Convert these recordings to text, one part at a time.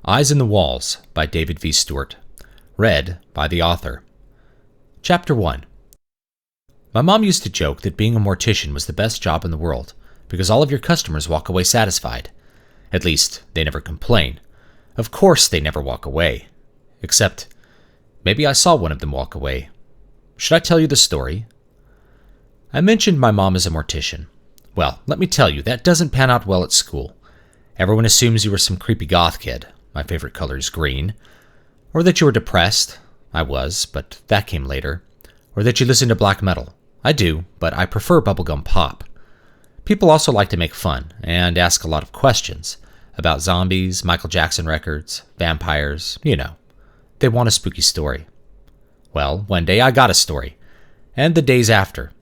Eyes in the Walls by David V. Stewart. Read by the author. Chapter 1. My mom used to joke that being a mortician was the best job in the world because all of your customers walk away satisfied. At least, they never complain. Of course they never walk away. Except, maybe I saw one of them walk away. Should I tell you the story? I mentioned my mom as a mortician. Well, let me tell you, that doesn't pan out well at school. Everyone assumes you were some creepy goth kid. My favorite color is green. Or that you were depressed. I was, but that came later. Or that you listened to black metal. I do, but I prefer bubblegum pop. People also like to make fun and ask a lot of questions about zombies, Michael Jackson records, vampires, you know. They want a spooky story. Well, one day I got a story. And the days after.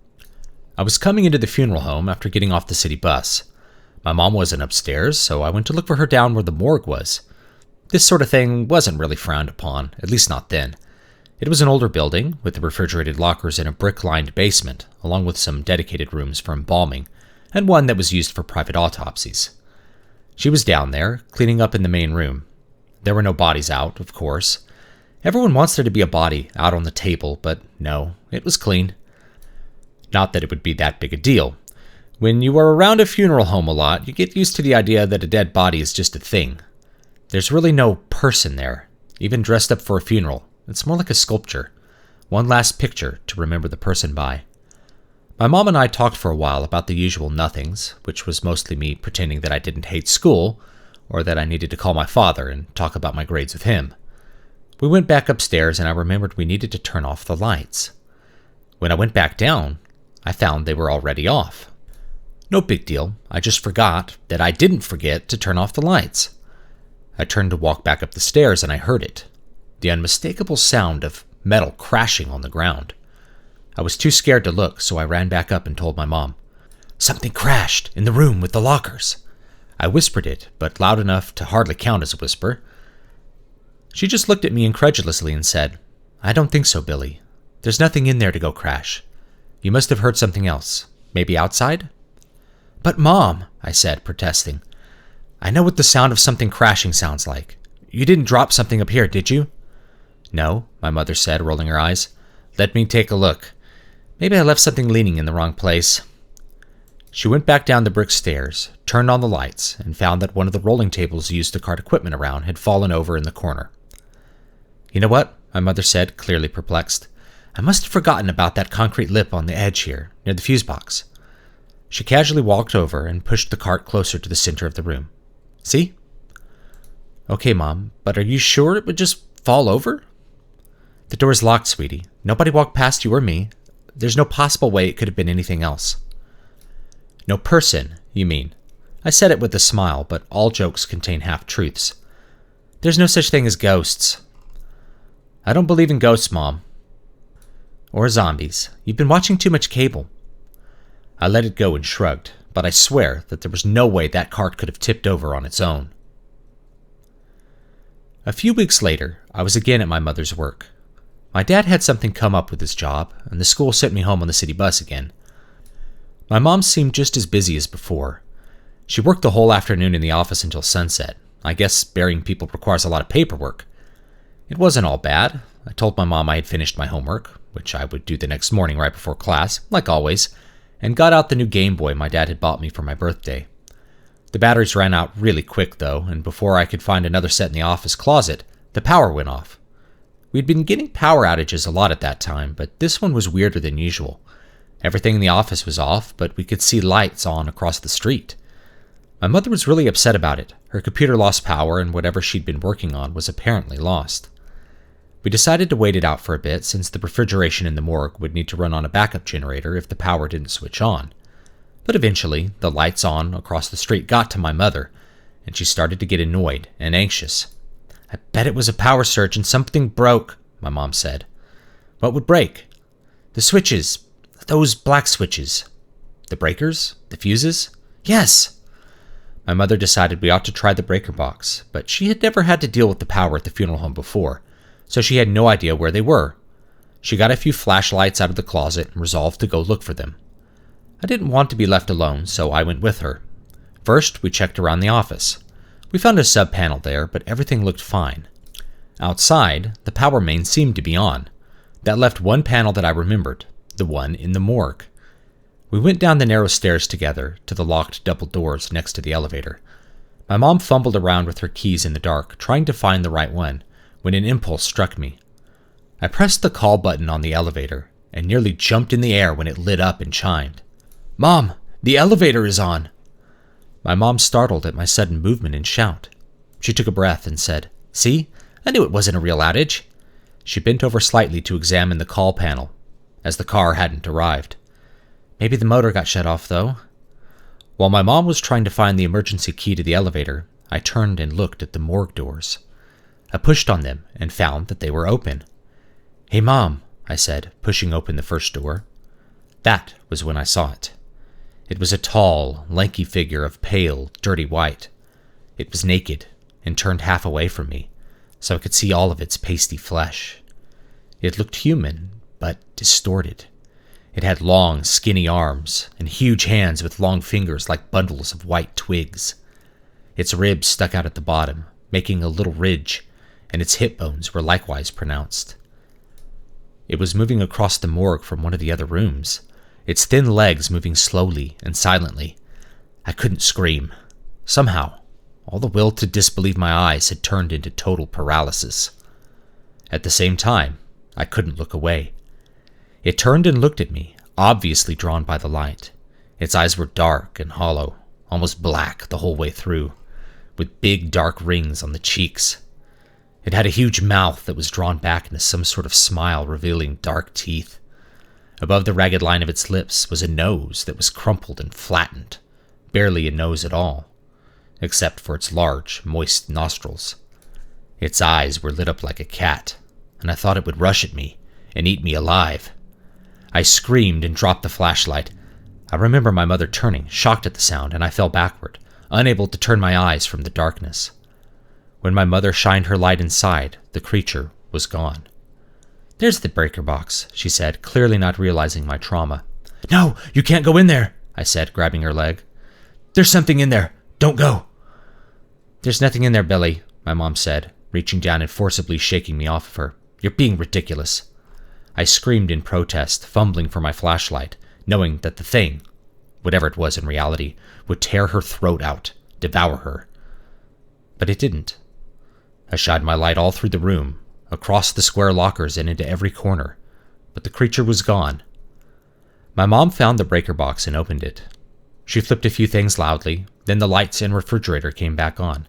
I was coming into the funeral home after getting off the city bus. My mom wasn't upstairs, so I went to look for her down where the morgue was. This sort of thing wasn't really frowned upon, at least not then. It was an older building, with refrigerated lockers in a brick-lined basement, along with some dedicated rooms for embalming, and one that was used for private autopsies. She was down there, cleaning up in the main room. There were no bodies out, of course. Everyone wants there to be a body out on the table, but no, it was clean. Not that it would be that big a deal. When you are around a funeral home a lot, you get used to the idea that a dead body is just a thing. There's really no person there, even dressed up for a funeral. It's more like a sculpture. One last picture to remember the person by. My mom and I talked for a while about the usual nothings, which was mostly me pretending that I didn't hate school, or that I needed to call my father and talk about my grades with him. We went back upstairs and I remembered we needed to turn off the lights. When I went back down, I found they were already off. No big deal, I just forgot that I didn't forget to turn off the lights. I turned to walk back up the stairs and I heard it. The unmistakable sound of metal crashing on the ground. I was too scared to look, so I ran back up and told my mom. "Something crashed in the room with the lockers." I whispered it, but loud enough to hardly count as a whisper. She just looked at me incredulously and said, "I don't think so, Billy. There's nothing in there to go crash. You must have heard something else. Maybe outside?" "But Mom," I said, protesting. "I know what the sound of something crashing sounds like. You didn't drop something up here, did you?" "No," my mother said, rolling her eyes. "Let me take a look. Maybe I left something leaning in the wrong place." She went back down the brick stairs, turned on the lights, and found that one of the rolling tables used to cart equipment around had fallen over in the corner. "You know what?" my mother said, clearly perplexed. "I must have forgotten about that concrete lip on the edge here, near the fuse box." She casually walked over and pushed the cart closer to the center of the room. "See?" "Okay, Mom, but are you sure it would just fall over?" "The door's locked, sweetie. Nobody walked past you or me. There's no possible way it could have been anything else." "No person, you mean?" I said it with a smile, but all jokes contain half-truths. "There's no such thing as ghosts." "I don't believe in ghosts, Mom." "Or zombies. You've been watching too much cable." I let it go and shrugged, but I swear that there was no way that cart could have tipped over on its own. A few weeks later, I was again at my mother's work. My dad had something come up with his job, and the school sent me home on the city bus again. My mom seemed just as busy as before. She worked the whole afternoon in the office until sunset. I guess burying people requires a lot of paperwork. It wasn't all bad. I told my mom I had finished my homework, which I would do the next morning right before class, like always, and got out the new Game Boy my dad had bought me for my birthday. The batteries ran out really quick, though, and before I could find another set in the office closet, the power went off. We'd been getting power outages a lot at that time, but this one was weirder than usual. Everything in the office was off, but we could see lights on across the street. My mother was really upset about it. Her computer lost power, and whatever she'd been working on was apparently lost. We decided to wait it out for a bit, since the refrigeration in the morgue would need to run on a backup generator if the power didn't switch on. But eventually, the lights on across the street got to my mother, and she started to get annoyed and anxious. "I bet it was a power surge and something broke," my mom said. "What would break?" "The switches. Those black switches." "The breakers? The fuses?" "Yes." My mother decided we ought to try the breaker box, but she had never had to deal with the power at the funeral home before, so she had no idea where they were. She got a few flashlights out of the closet and resolved to go look for them. I didn't want to be left alone, so I went with her. First, we checked around the office. We found a sub-panel there, but everything looked fine. Outside, the power main seemed to be on. That left one panel that I remembered, the one in the morgue. We went down the narrow stairs together to the locked double doors next to the elevator. My mom fumbled around with her keys in the dark, trying to find the right one, when an impulse struck me. I pressed the call button on the elevator and nearly jumped in the air when it lit up and chimed. "Mom, the elevator is on!" My mom startled at my sudden movement and shout. She took a breath and said, "See? I knew it wasn't a real outage." She bent over slightly to examine the call panel, as the car hadn't arrived. Maybe the motor got shut off, though. While my mom was trying to find the emergency key to the elevator, I turned and looked at the morgue doors. I pushed on them and found that they were open. "Hey, Mom," I said, pushing open the first door. That was when I saw it. It was a tall, lanky figure of pale, dirty white. It was naked and turned half away from me, so I could see all of its pasty flesh. It looked human, but distorted. It had long, skinny arms and huge hands with long fingers like bundles of white twigs. Its ribs stuck out at the bottom, making a little ridge, and its hip bones were likewise pronounced. It was moving across the morgue from one of the other rooms, its thin legs moving slowly and silently. I couldn't scream. Somehow, all the will to disbelieve my eyes had turned into total paralysis. At the same time, I couldn't look away. It turned and looked at me, obviously drawn by the light. Its eyes were dark and hollow, almost black the whole way through, with big dark rings on the cheeks. It had a huge mouth that was drawn back into some sort of smile, revealing dark teeth. Above the ragged line of its lips was a nose that was crumpled and flattened, barely a nose at all, except for its large, moist nostrils. Its eyes were lit up like a cat, and I thought it would rush at me and eat me alive. I screamed and dropped the flashlight. I remember my mother turning, shocked at the sound, and I fell backward, unable to turn my eyes from the darkness. When my mother shined her light inside, the creature was gone. "There's the breaker box," she said, clearly not realizing my trauma. "No, you can't go in there," I said, grabbing her leg. "There's something in there. Don't go." "There's nothing in there, Billy," my mom said, reaching down and forcibly shaking me off of her. "You're being ridiculous." I screamed in protest, fumbling for my flashlight, knowing that the thing, whatever it was in reality, would tear her throat out, devour her. But it didn't. I shined my light all through the room, across the square lockers and into every corner, but the creature was gone. My mom found the breaker box and opened it. She flipped a few things loudly, then the lights and refrigerator came back on.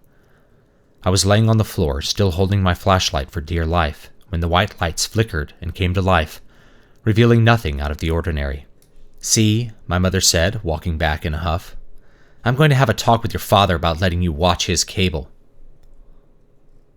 I was laying on the floor, still holding my flashlight for dear life, when the white lights flickered and came to life, revealing nothing out of the ordinary. "See," my mother said, walking back in a huff. "I'm going to have a talk with your father about letting you watch his cable."